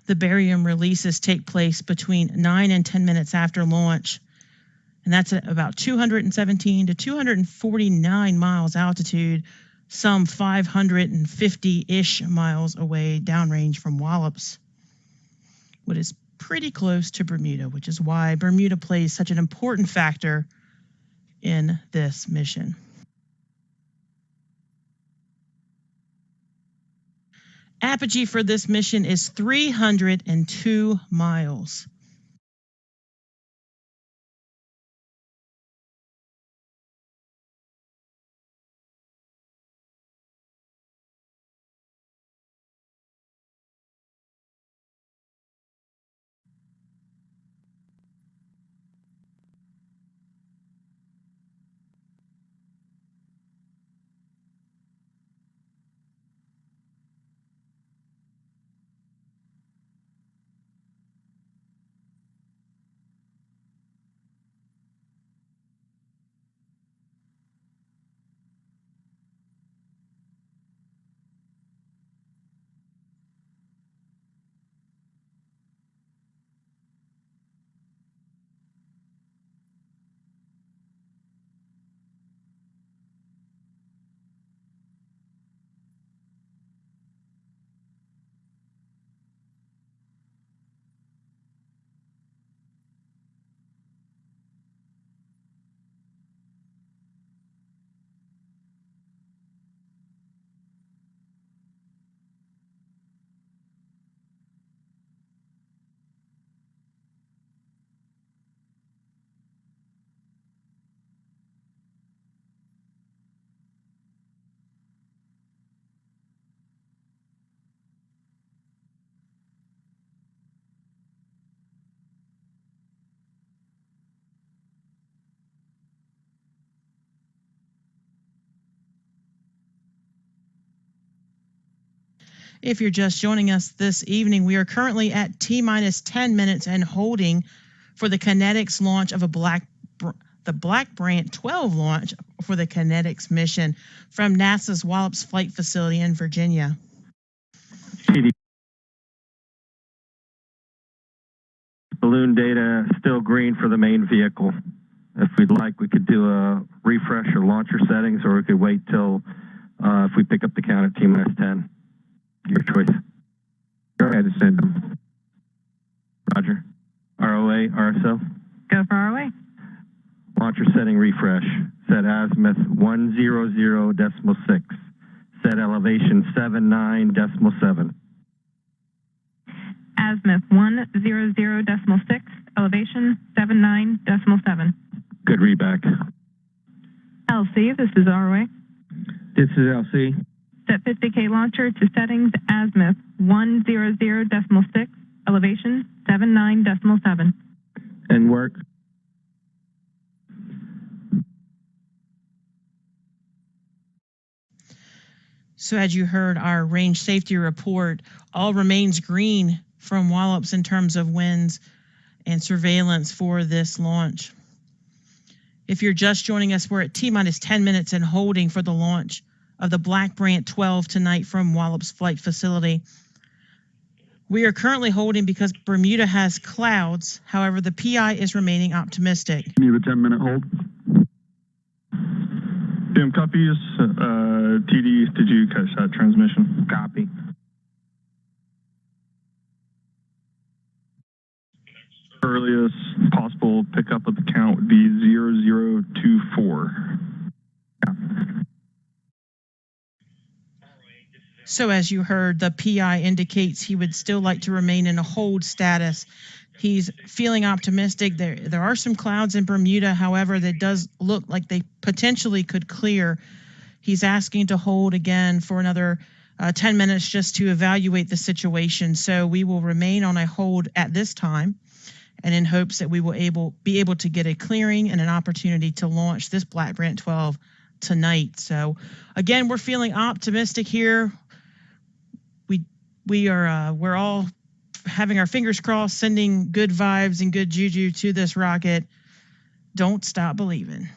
The barium releases take place between 9 and 10 minutes after launch, and that's at about 217 to 249 miles altitude, some 550-ish miles away downrange from Wallops, what is pretty close to Bermuda, which is why Bermuda plays such an important factor in this mission. Apogee for this mission is 302 miles. If you're just joining us this evening, we are currently at T-minus 10 minutes and holding for the Kinetics launch of the Black Brant 12 launch for the Kinetics mission from NASA's Wallops Flight Facility in Virginia. Balloon data still green for the main vehicle. If we'd like, we could do a refresh or launcher settings, or we could wait till if we pick up the count at T-minus 10. Your choice. Go ahead and send them. Roger. ROA, RSO? Go for ROA. Launcher setting refresh. Set azimuth 100.6. Set elevation 79.7. Azimuth 100.6. Elevation 79.7. Good readback. LC, this is ROA. This is LC. Set 50K launcher to settings azimuth 100.6. Elevation 79.7. And work. So as you heard our range safety report, all remains green from Wallops in terms of winds and surveillance for this launch. If you're just joining us, we're at T-minus 10 minutes and holding for the launch of the Black Brant 12 tonight from Wallops Flight Facility. We are currently holding because Bermuda has clouds. However, the PI is remaining optimistic. You have a 10-minute hold. Jim, copies. TD, did you catch that transmission? Copy. Earliest possible pickup of the count would be 0024. Yeah. So as you heard, the PI indicates he would still like to remain in a hold status. He's feeling optimistic. There are some clouds in Bermuda. However, that does look like they potentially could clear. He's asking to hold again for another 10 minutes just to evaluate the situation. So we will remain on a hold at this time, and in hopes that we will be able to get a clearing and an opportunity to launch this Black Brant 12 tonight. So again, we're feeling optimistic here. We're all having our fingers crossed, sending good vibes and good juju to this rocket. Don't stop believing.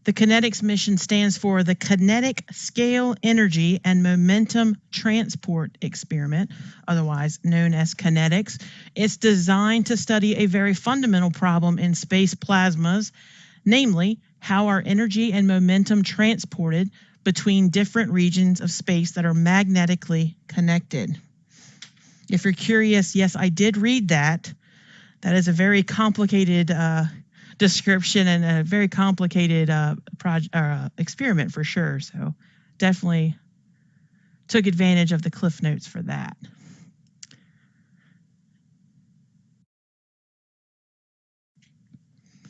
The kinetics mission stands for the Kinetic Scale Energy and Momentum Transport Experiment, otherwise known as kinetics. It's designed to study a very fundamental problem in space plasmas, namely how are energy and momentum transported between different regions of space that are magnetically connected. If you're curious, yes, I did read that. That is a very complicated description and a very complicated experiment for sure. So definitely took advantage of the Cliff Notes for that.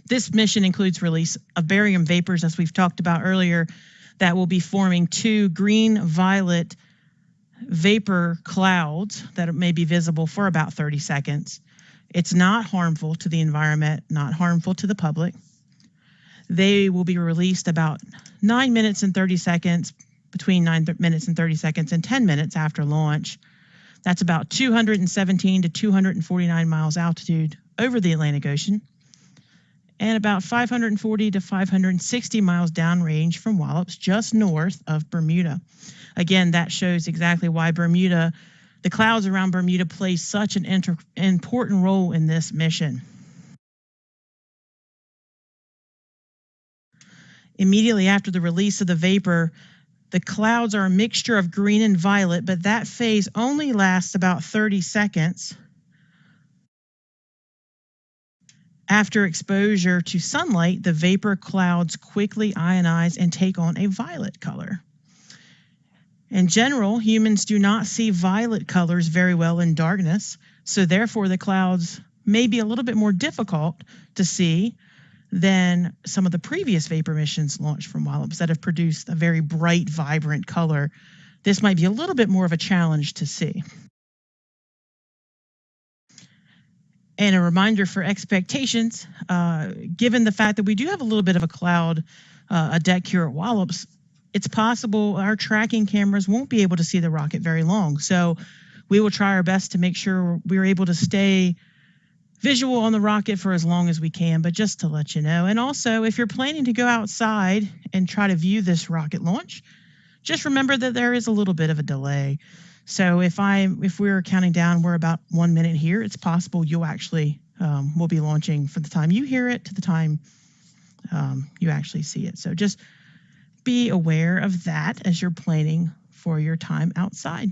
This mission includes release of barium vapors, as we've talked about earlier, that will be forming two green-violet vapor clouds that may be visible for about 30 seconds. It's not harmful to the environment, not harmful to the public. They will be released about 9 minutes and 30 seconds, between 9 minutes and 30 seconds and 10 minutes after launch. That's about 217 to 249 miles altitude over the Atlantic Ocean, and about 540 to 560 miles downrange from Wallops, just north of Bermuda. Again, that shows exactly why Bermuda, the clouds around Bermuda, play such an important role in this mission. Immediately after the release of the vapor, the clouds are a mixture of green and violet, but that phase only lasts about 30 seconds. After exposure to sunlight, the vapor clouds quickly ionize and take on a violet color. In general, humans do not see violet colors very well in darkness, so therefore the clouds may be a little bit more difficult to see than some of the previous vapor missions launched from Wallops that have produced a very bright, vibrant color. This might be a little bit more of a challenge to see. And a reminder for expectations, given the fact that we do have a little bit of a cloud, a deck here at Wallops, it's possible our tracking cameras won't be able to see the rocket very long. So we will try our best to make sure we're able to stay visual on the rocket for as long as we can, but just to let you know. And also, if you're planning to go outside and try to view this rocket launch, just remember that there is a little bit of a delay. So if we're counting down, we're about 1 minute here, it's possible you'll actually, we'll be launching from the time you hear it to the time you actually see it. So just be aware of that as you're planning for your time outside.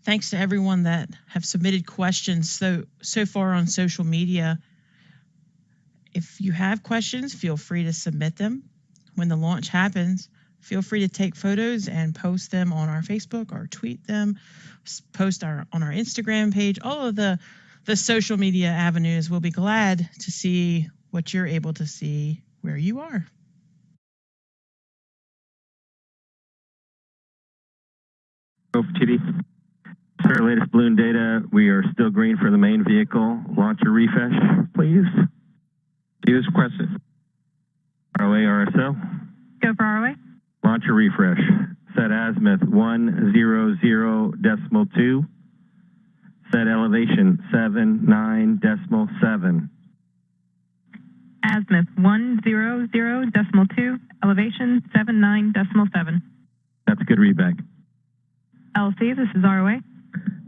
Thanks to everyone that have submitted questions so far on social media. If you have questions, feel free to submit them. When the launch happens, feel free to take photos and post them on our Facebook or tweet them, post on our Instagram page, all of the social media avenues. We'll be glad to see what you're able to see where you are. Go for TD. Sir, latest balloon data, we are still green for the main vehicle. Launcher refresh, please. Use requested. ROA, RSO. Go for ROA. Launcher refresh. Set azimuth 100.2. Set elevation 79.7. Azimuth 100.2, elevation 79.7. That's a good readback. LC, this is ROA.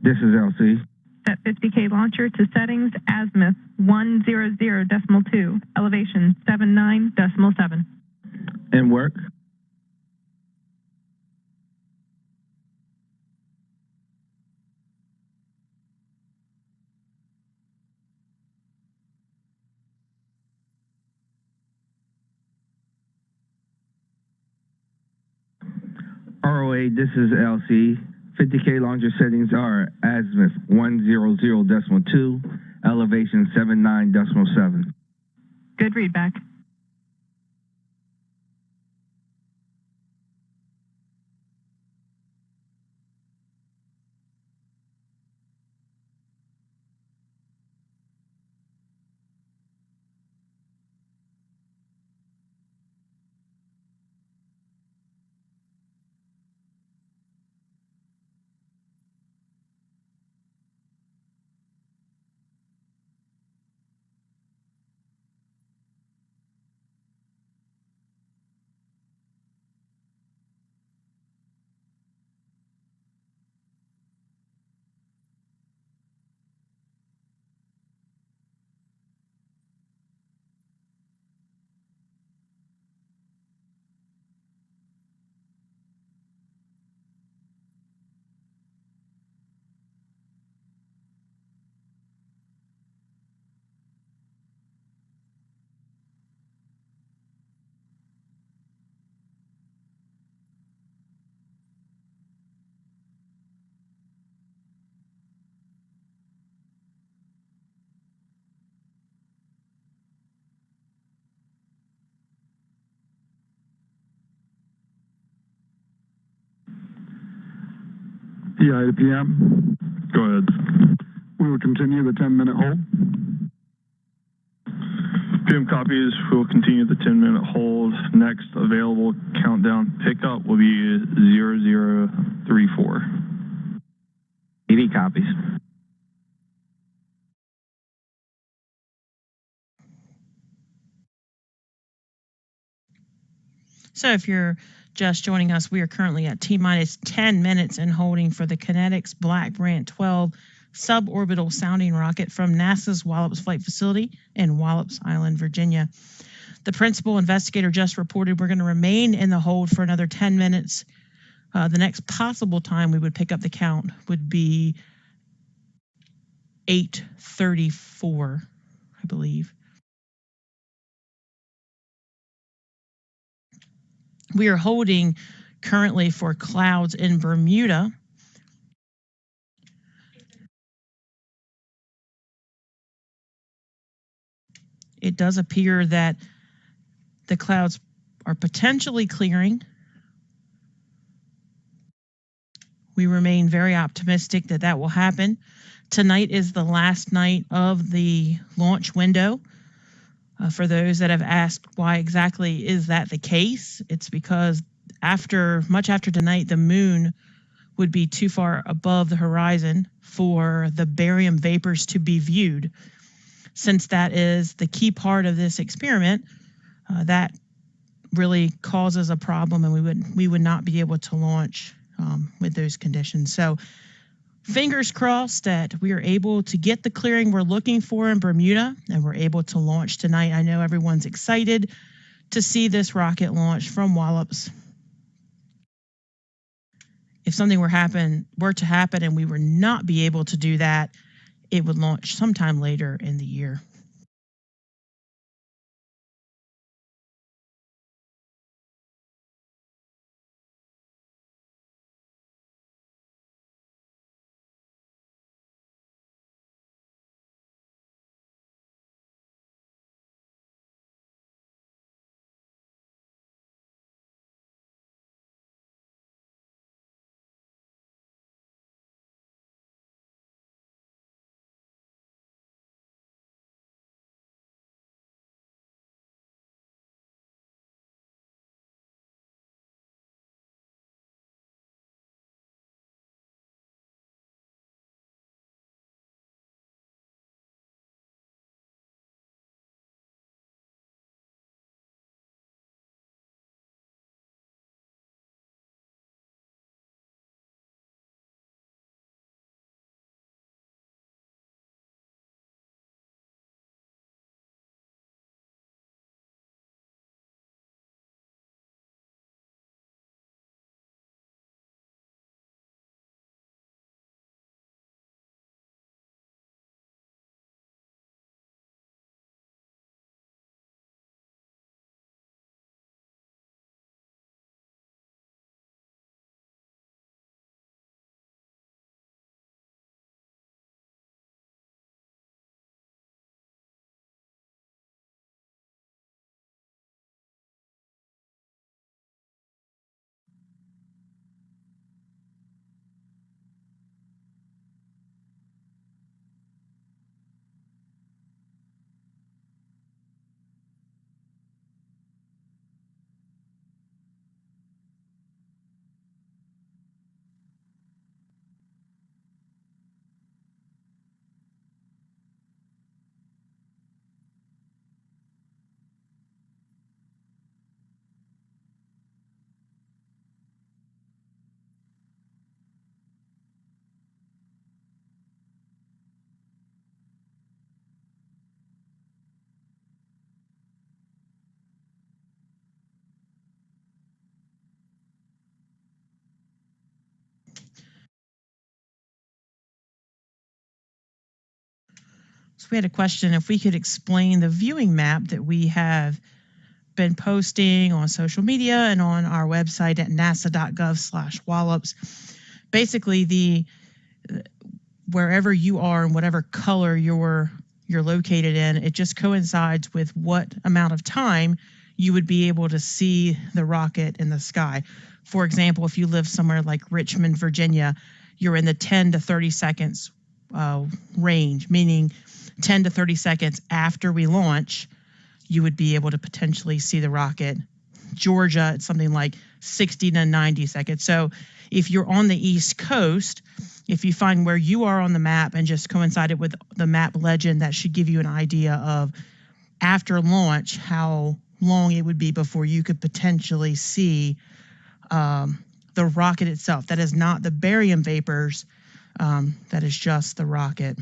This is LC. Set 50K launcher to settings, azimuth 100.2, elevation 79.7. And work. ROA, this is LC. 50K launcher settings are azimuth 100.2, elevation 79.7. Good readback. PI to PM. Go ahead. We will continue the 10-minute hold. PM copies. We will continue the 10-minute hold. Next available countdown pickup will be 0034. ED copies. So if you're just joining us, we are currently at T-minus 10 minutes and holding for the Kinetics Black Brant 12 suborbital sounding rocket from NASA's Wallops Flight Facility in Wallops Island, Virginia. The principal investigator just reported we're going to remain in the hold for another 10 minutes. The next possible time we would pick up the count would be 8:34, I believe. We are holding currently for clouds in Bermuda. It does appear that the clouds are potentially clearing. We remain very optimistic that that will happen. Tonight is the last night of the launch window. For those that have asked why exactly is that the case, it's because much after tonight, the moon would be too far above the horizon for the barium vapors to be viewed. Since that is the key part of this experiment, that really causes a problem, and we would not be able to launch with those conditions. So fingers crossed that we are able to get the clearing we're looking for in Bermuda, and we're able to launch tonight. I know everyone's excited to see this rocket launch from Wallops. If something were to happen and we were not be able to do that, it would launch sometime later in the year. So we had a question if we could explain the viewing map that we have been posting on social media and on our website at nasa.gov/wallops. Basically, wherever you are and whatever color you're located in, it just coincides with what amount of time you would be able to see the rocket in the sky. For example, if you live somewhere like Richmond, Virginia, you're in the 10 to 30 seconds range, meaning 10 to 30 seconds after we launch, you would be able to potentially see the rocket. Georgia, it's something like 60 to 90 seconds. So if you're on the East Coast, if you find where you are on the map and just coincide it with the map legend, that should give you an idea of after launch how long it would be before you could potentially see the rocket itself. That is not the barium vapors. That is just the rocket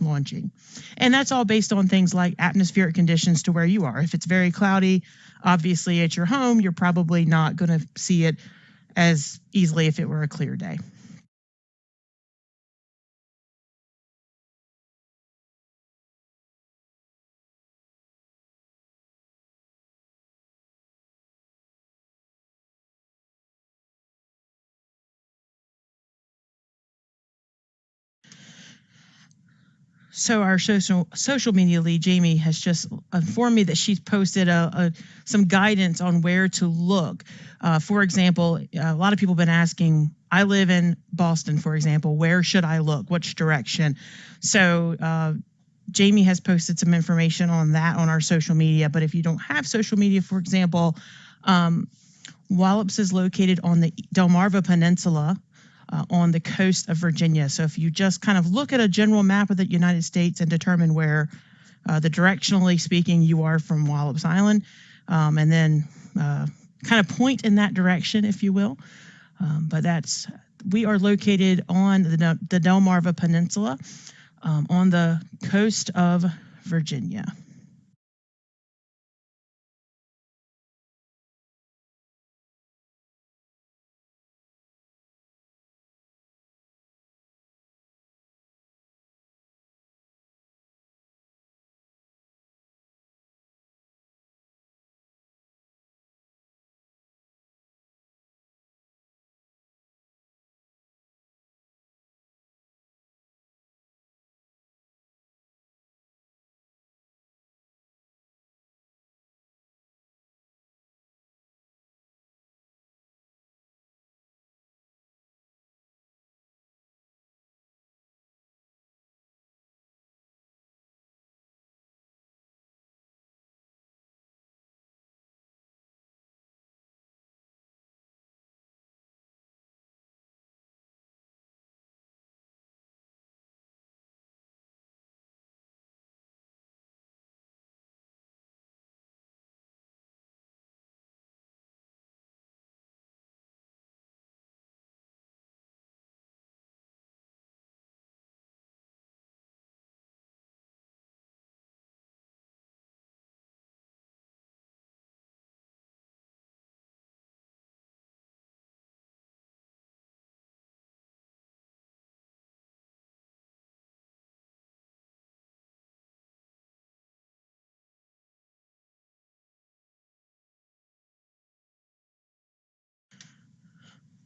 launching. And that's all based on things like atmospheric conditions to where you are. If it's very cloudy, obviously at your home, you're probably not going to see it as easily if it were a clear day. So our social media lead, Jamie, has just informed me that she's posted some guidance on where to look. For example, a lot of people have been asking, I live in Boston, for example, where should I look? Which direction? So Jamie has posted some information on that on our social media. But if you don't have social media, for example, Wallops is located on the Delmarva Peninsula, on the coast of Virginia. So if you just kind of look at a general map of the United States and determine where, directionally speaking, you are from Wallops Island, and then kind of point in that direction, if you will. But we are located on the Delmarva Peninsula, on the coast of Virginia.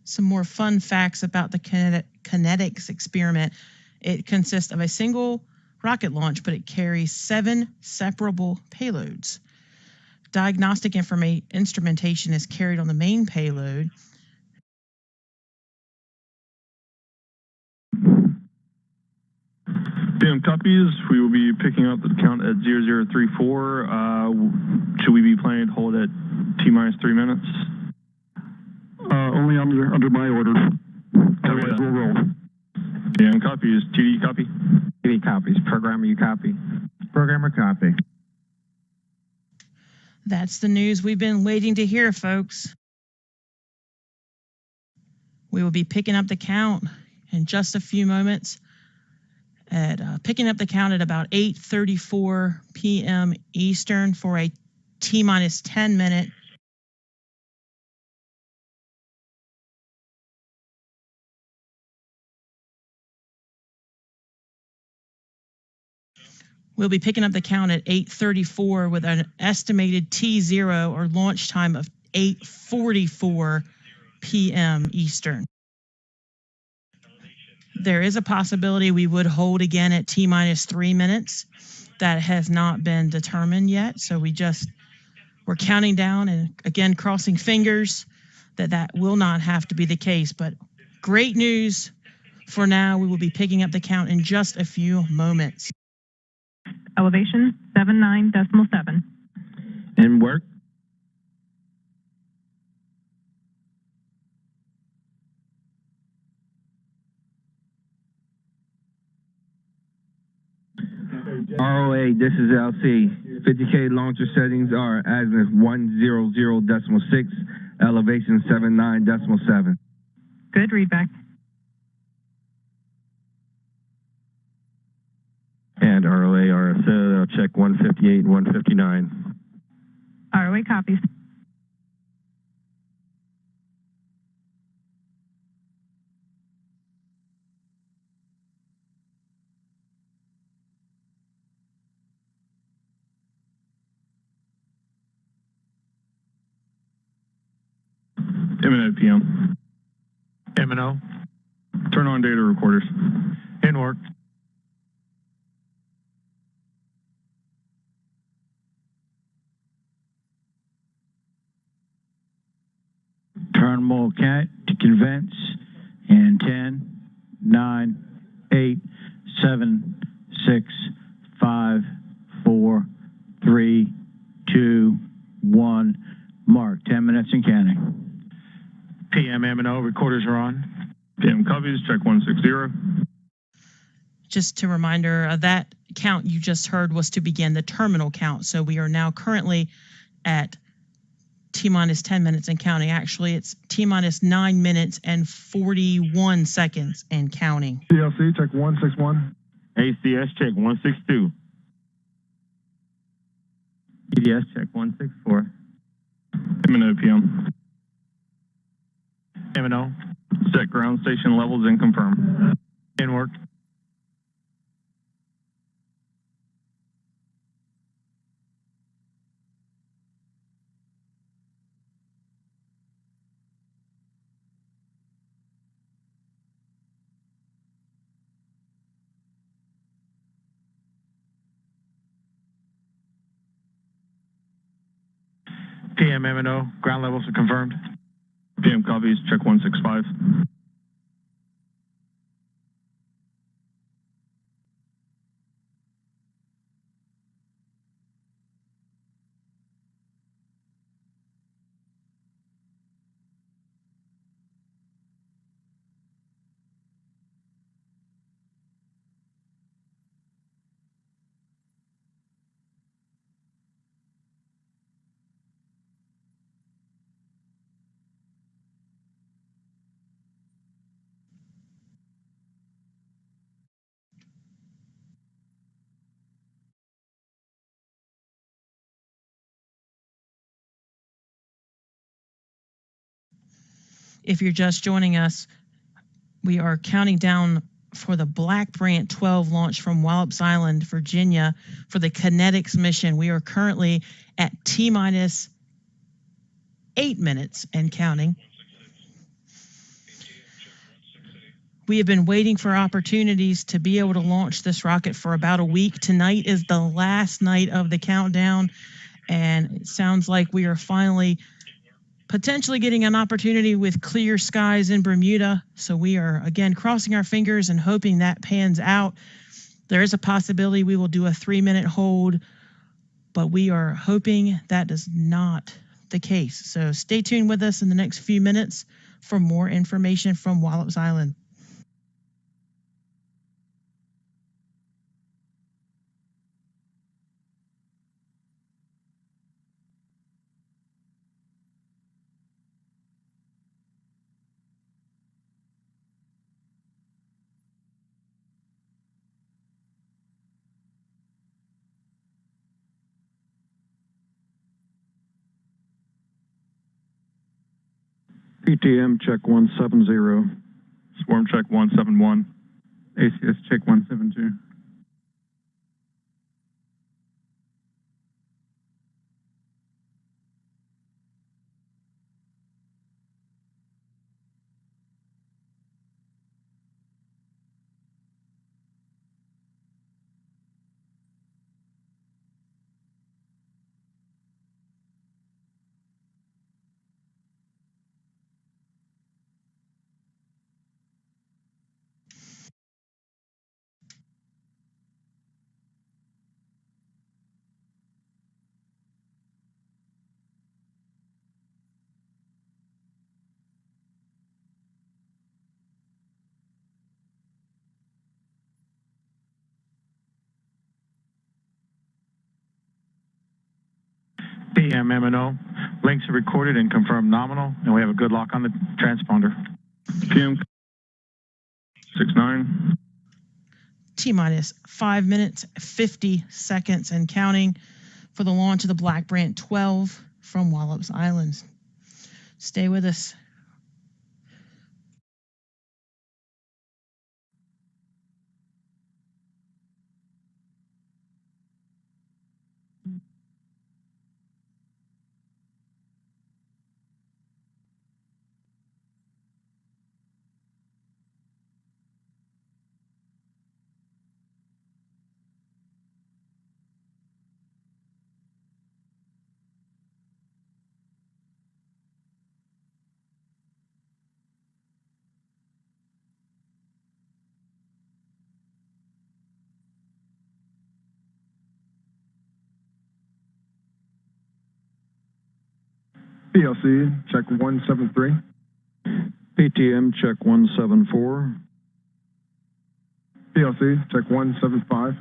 Some more fun facts about the kinetics experiment. It consists of a single rocket launch, but it carries 7 separable payloads. Diagnostic instrumentation is carried on the main payload. PM copies. We will be picking up the count at 0034. Should we be planning to hold at T-minus 3 minutes? Only under my order. Otherwise, we'll roll. PM copies. TD copy. TD copies. Programmer, you copy. Programmer, copy. That's the news we've been waiting to hear, folks. We will be picking up the count in just a few moments. Picking up the count at about 8:34 p.m. Eastern for a T-minus 10 minute. We'll be picking up the count at 8:34 with an estimated T0 or launch time of 8:44 p.m. Eastern. There is a possibility we would hold again at T-minus 3 minutes. That has not been determined yet, so we're counting down and again crossing fingers that will not have to be the case. But great news for now. We will be picking up the count in just a few moments. Elevation 79.7. And work. ROA, this is LC. 50K launcher settings are azimuth 100.6, elevation 79.7. Good readback. And ROA, RSO, I'll check 158 and 159. ROA copies. Imminent PM. M&O. Turn on data recorders. In work. Terminal count to convince in 10, 9, 8, 7, 6, 5, 4, 3, 2, 1. Mark, 10 minutes and counting. PM M&O, recorders are on. PM copies, check 160. Just a reminder, that count you just heard was to begin the terminal count. So we are now currently at T-minus 10 minutes and counting. Actually, it's T-minus 9 minutes and 41 seconds and counting. CLC, check 161. ACS, check 162. EDS, check 164. Imminent PM. M&O, Set ground station levels and confirm. in work. PM M&O, ground levels are confirmed. PM copies, check 165. If you're just joining us, we are counting down for the Black Brant 12 launch from Wallops Island, Virginia, for the Kinetics mission. We are currently at T-minus 8 minutes and counting. We have been waiting for opportunities to be able to launch this rocket for about a week. Tonight is the last night of the countdown, and it sounds like we are finally potentially getting an opportunity with clear skies in Bermuda. So we are, again, crossing our fingers and hoping that pans out. There is a possibility we will do a 3-minute hold, but we are hoping that is not the case. So stay tuned with us in the next few minutes for more information from Wallops Island. PTM, check 170. Swarm check 171. ACS, check 172. PM MNO. Links are recorded and confirmed nominal, and we have a good lock on the transponder. PM 69. T minus 5 minutes, 50 seconds and counting for the launch of the Black Brant 12 from Wallops Island. Stay with us. PLC, check 173. PTM, check 174. PLC, check 175.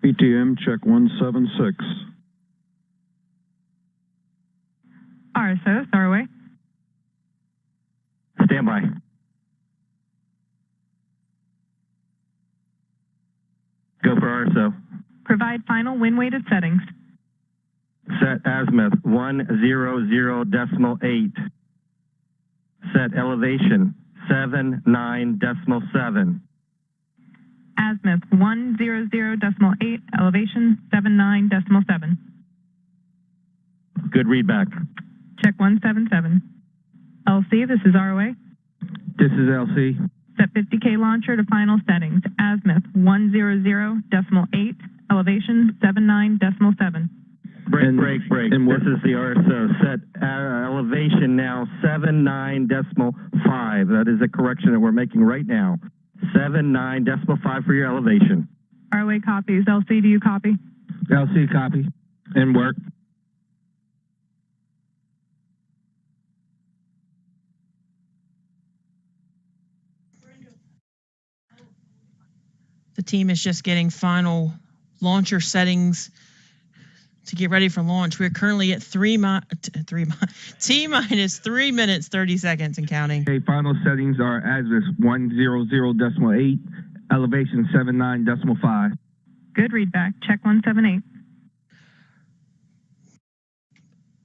PTM, check 176. RSO, Starway. Stand by. Go for RSO. Provide final wind-weighted settings. Set azimuth 100.8. Set elevation 79.7. Azimuth 100.8, elevation 79.7. Good readback. Check 177. LC, this is ROA. This is LC. Set 50K launcher to final settings. Azimuth 100.8, elevation 79.7. Break. And This is the RSO. Set elevation now 79.5. That is a correction that we're making right now. 79.5 for your elevation. ROA copies. LC, do you copy? LC copy. And work. The team is just getting final launcher settings to get ready for launch. We're currently at T minus 3 minutes, 30 seconds and counting. Okay, final settings are azimuth 100.8, elevation 79.5. Good readback. Check 178.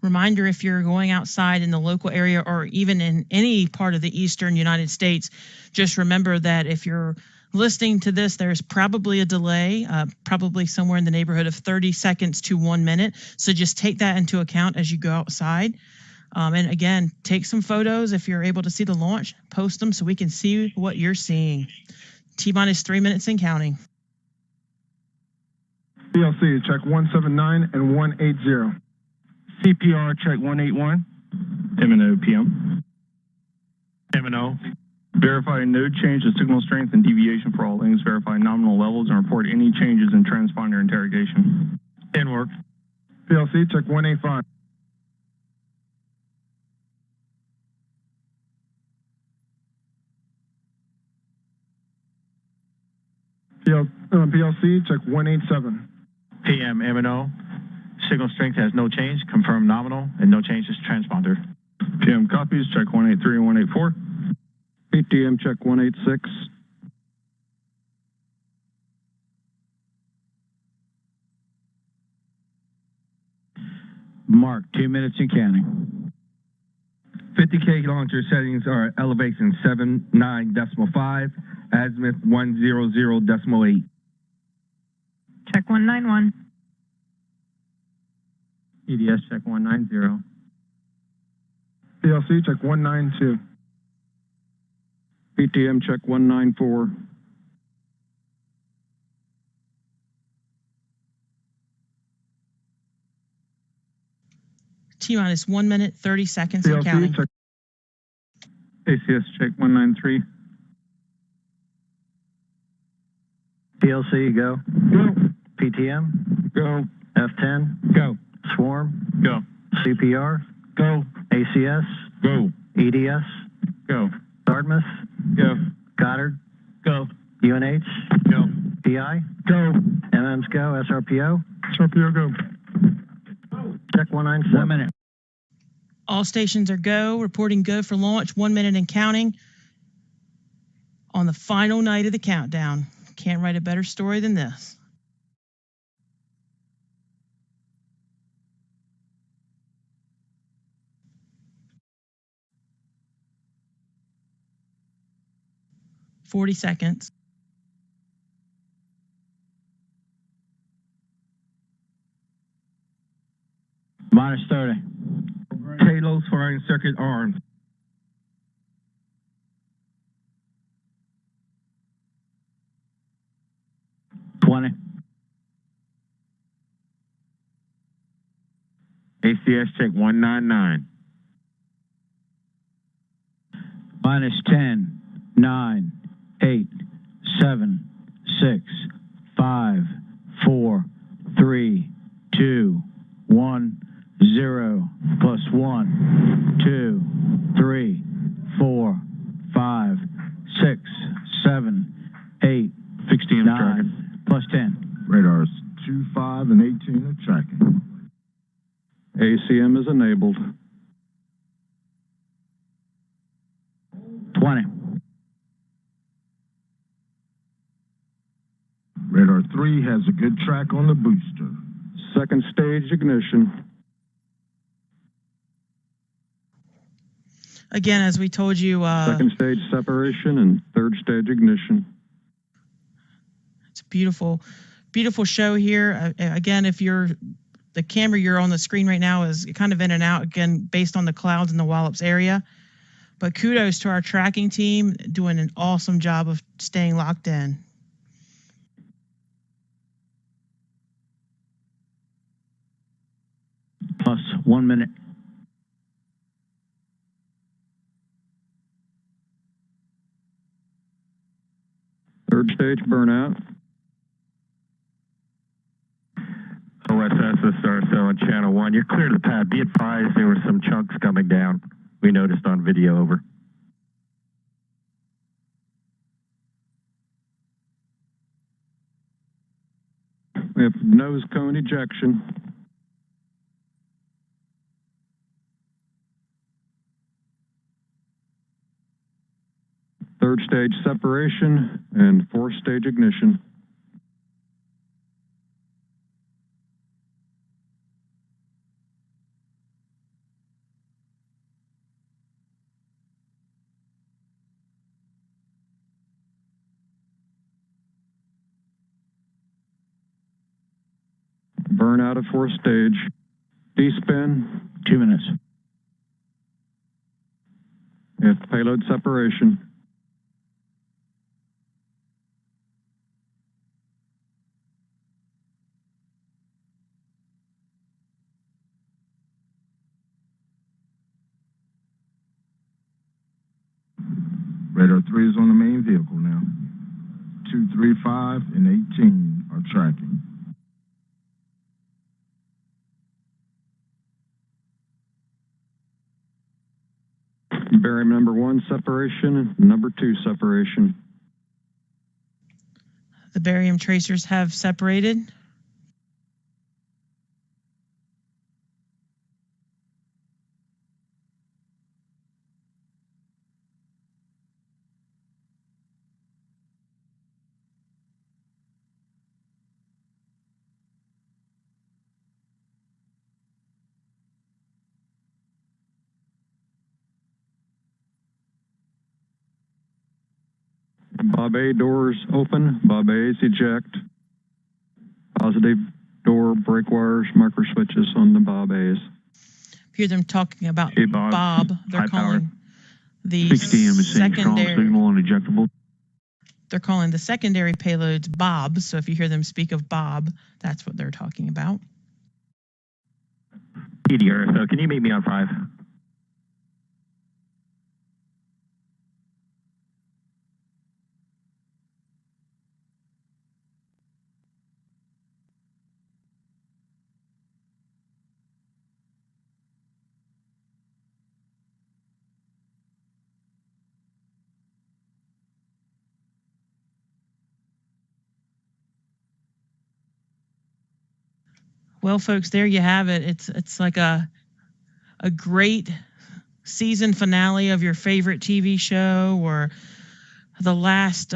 Reminder, if you're going outside in the local area or even in any part of the eastern United States, just remember that if you're listening to this, there's probably a delay, probably somewhere in the neighborhood of 30 seconds to 1 minute. So just take that into account as you go outside. And again, take some photos if you're able to see the launch, post them so we can see what you're seeing. T minus 3 minutes and counting. PLC, check 179 and 180. CPR, check 181. MNO, PM. MNO. Verify no change to signal strength and deviation for all links. Verify nominal levels and report any changes in transponder interrogation. In work. PLC, check 185. PLC, check 187. PM MNO. Signal strength has no change, confirmed nominal, and no changes to transponder. PM copies, check 183 and 184. PTM, check 186. Mark, 2 minutes and counting. 50K launcher settings are elevation 79.5, azimuth 100.8. Check 191. EDS check 190. PLC, check 192. PTM, check 194. T minus 1 minute, 30 seconds and PLC, counting. check ACS, check 193. PLC, go. Go. PTM, Go. F10, Go. Swarm, Go. CPR, Go. ACS, Go. EDS, Go. Dartmouth, Go. Goddard, Go. UNH, Go. PI, Go. MMs go, SRPO, SRPO, go. Check 197. 1 minute. All stations are go, reporting go for launch, 1 minute and counting on the final night of the countdown. Can't write a better story than this. -40 seconds. -30. Payloads firing circuit armed. 20. ACS check 199. -10, 9, 8, 7, 6, 5, 4, 3, 2, 1, 0. +1, 2, 3, 4, 5, 6, 7, 8, 16 9, tracking. +10. Radars 25 and 18 are tracking. ACM is enabled. 20. Radar 3 has a good track on the booster. Second stage ignition. Again, as we told you, Second stage separation and third stage ignition. it's a beautiful, beautiful show here. Again, if the camera you're on the screen right now is kind of in and out, again, based on the clouds in the Wallops area. But kudos to our tracking team doing an awesome job of staying locked in. +1 minute. Third stage burnout. OSS is RSO on channel 1. You're clear to the pad. Be advised there were some chunks coming down. We noticed on video. Over. We have nose cone ejection. Third stage separation and fourth stage ignition. Burnout of fourth stage. D-spin. 2 minutes. We have payload separation. Radar 3 is on the main vehicle now. 2, 3, 5, and 18 are tracking. Barium number 1 separation and number 2 separation. The barium tracers have separated. Bob A doors open, Bob A's eject. Positive door brake wires, micro switches on the Bob A's. Hear them talking about Hey, Bob. They're High calling power. the 60 AM is seeing strong secondary. signal on ejectable. They're calling the secondary payloads Bobs. So if you hear them speak of Bob, that's what they're talking about. PDR, so can you meet me on 5? Well, folks, there you have it. It's like a great season finale of your favorite TV show, or the last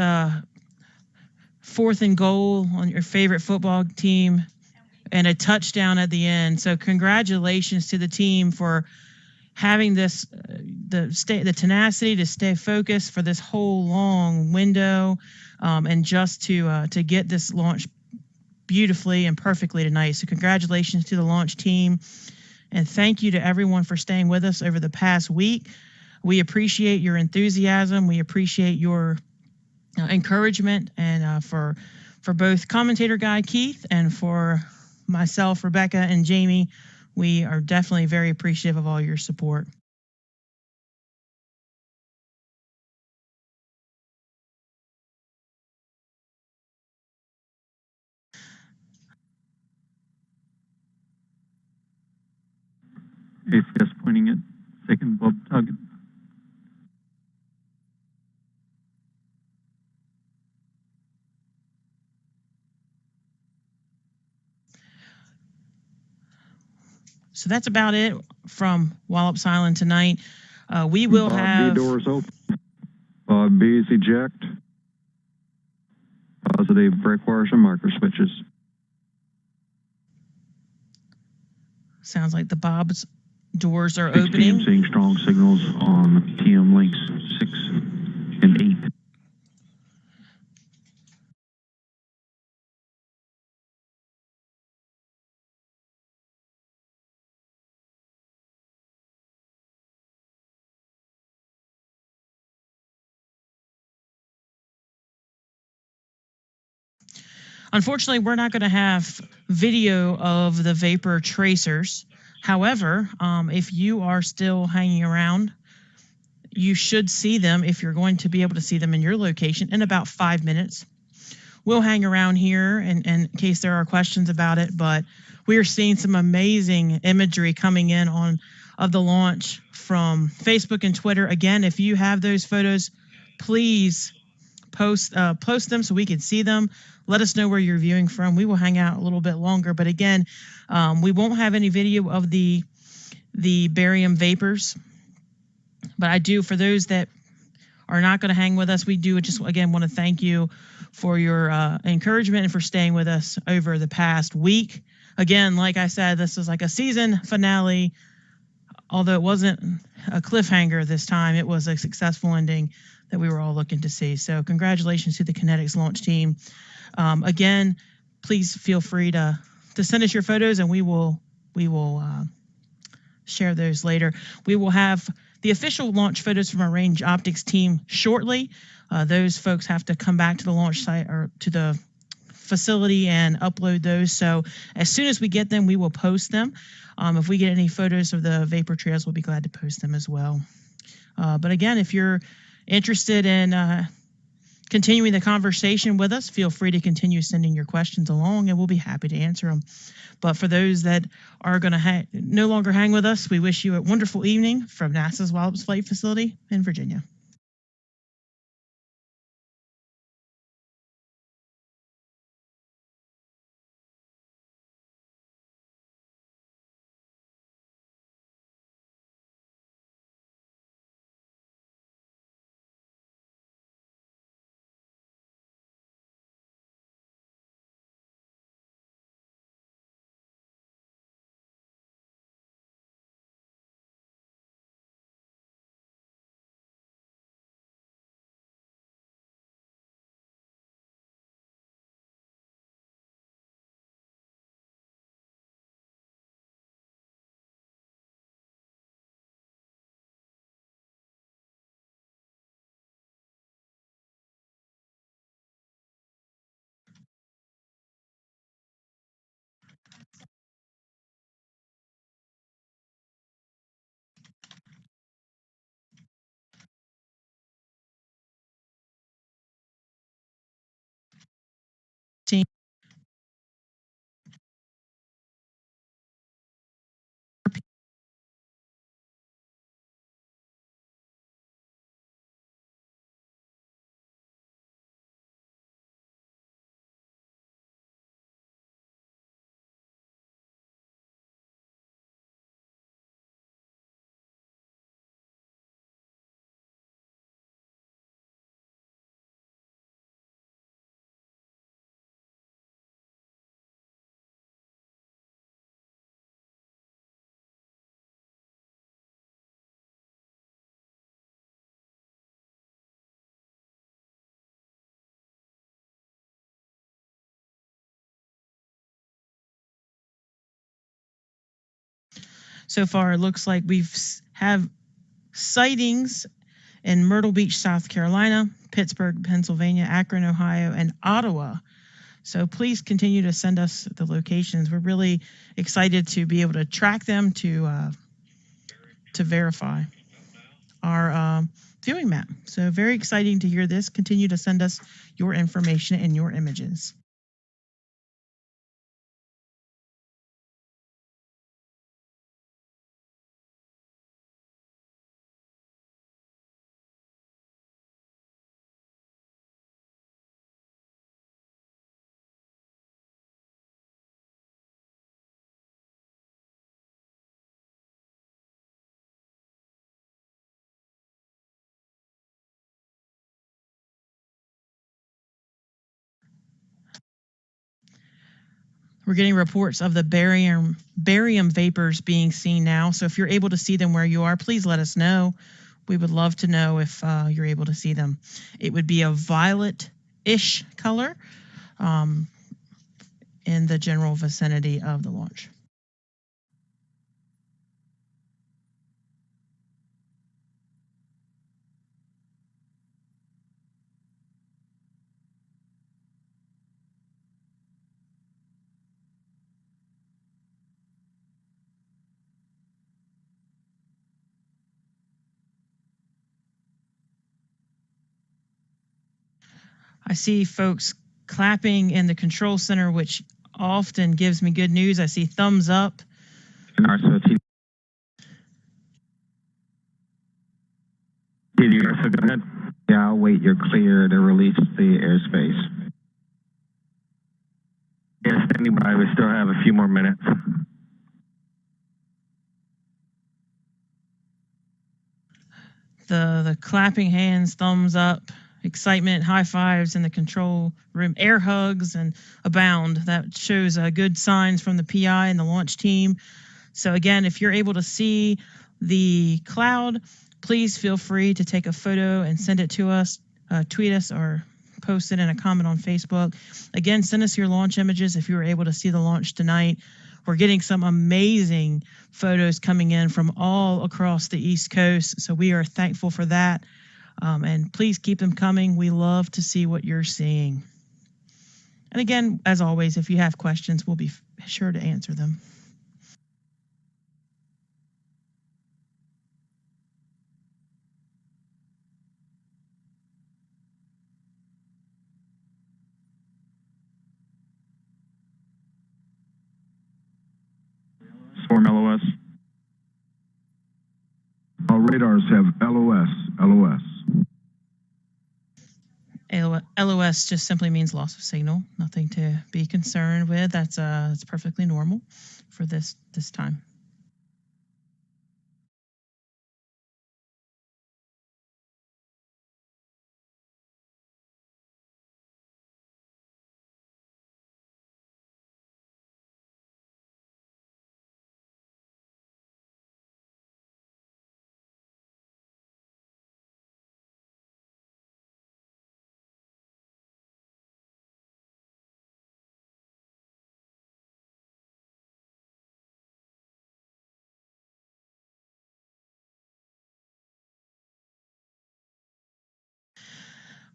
fourth and goal on your favorite football team, and a touchdown at the end. So congratulations to the team for having this the tenacity to stay focused for this whole long window, and just to get this launch beautifully and perfectly tonight. So congratulations to the launch team, and thank you to everyone for staying with us over the past week. We appreciate your enthusiasm. We appreciate your encouragement, and for both commentator guy Keith and for myself, Rebecca, and Jamie, we are definitely very appreciative of all your support. ACS pointing at second Bob target. So that's about it from Wallops Island tonight. We will Bob have... B doors open. Bob B is eject. Positive brake wires and marker switches. Sounds like the Bob's doors are 6 p.m. opening. seeing strong signals on TM links 6 and 8. Unfortunately, we're not going to have video of the vapor tracers. However, if you are still hanging around, you should see them, if you're going to be able to see them in your location, in about 5 minutes. We'll hang around here in case there are questions about it, but we are seeing some amazing imagery coming in of the launch from Facebook and Twitter. Again, if you have those photos, please post them so we can see them. Let us know where you're viewing from. We will hang out a little bit longer, but again, we won't have any video of the barium vapors. But I do, for those that are not going to hang with us, we do just again want to thank you for your encouragement and for staying with us over the past week. Again, like I said, this is like a season finale. Although it wasn't a cliffhanger this time, it was a successful ending that we were all looking to see. So congratulations to the Kinetics launch team. Again, please feel free to send us your photos, and we will share those later. We will have the official launch photos from our Range Optics team shortly. Those folks have to come back to the launch site or to the facility and upload those. So as soon as we get them, we will post them. If we get any photos of the vapor trails, we'll be glad to post them as well. But again, if you're interested in continuing the conversation with us, feel free to continue sending your questions along, and we'll be happy to answer them. But for those that are going to no longer hang with us, we wish you a wonderful evening from NASA's Wallops Flight Facility in Virginia. So far, it looks like have sightings in Myrtle Beach, South Carolina, Pittsburgh, Pennsylvania, Akron, Ohio, and Ottawa. So please continue to send us the locations. We're really excited to be able to track them to verify our viewing map. So very exciting to hear this. Continue to send us your information and your images. We're getting reports of the barium vapors being seen now. So if you're able to see them where you are, please let us know. We would love to know if you're able to see them. It would be a violet-ish color in the general vicinity of the launch. I see folks clapping in the control center, which often gives me good news. I see thumbs up. TV, go ahead. Yeah, I'll wait. You're clear to release the airspace. Yeah, standing by. We still have a few more minutes. The clapping hands, thumbs up, excitement, high fives in the control room, air hugs and abound. That shows good signs from the PI and the launch team. So again, if you're able to see the cloud, please feel free to take a photo and send it to us, tweet us or post it in a comment on Facebook. Again, send us your launch images if you were able to see the launch tonight. We're getting some amazing photos coming in from all across the East Coast, so we are thankful for that. And please keep them coming. We love to see what you're seeing. And again, as always, if you have questions, we'll be sure to answer them. Swarm LOS. Our radars have LOS. LOS just simply means loss of signal. Nothing to be concerned with. That's it's perfectly normal for this time.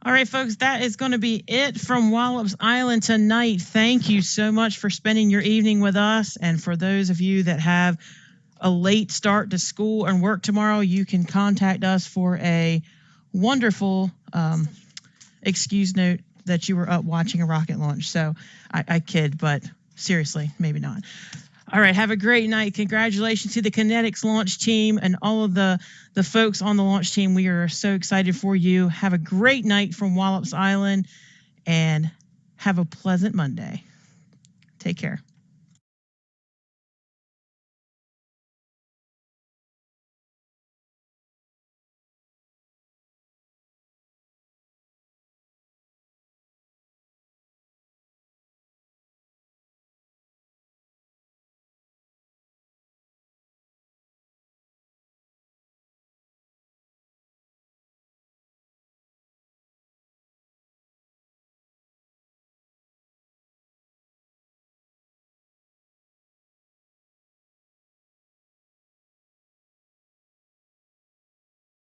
All right, folks, that is going to be it from Wallops Island tonight. Thank you so much for spending your evening with us. And for those of you that have a late start to school and work tomorrow, you can contact us for a wonderful excuse note that you were up watching a rocket launch. So I kid, but seriously, maybe not. All right, have a great night. Congratulations to the Kinetics launch team and all of the folks on the launch team. We are so excited for you. Have a great night from Wallops Island and have a pleasant Monday. Take care.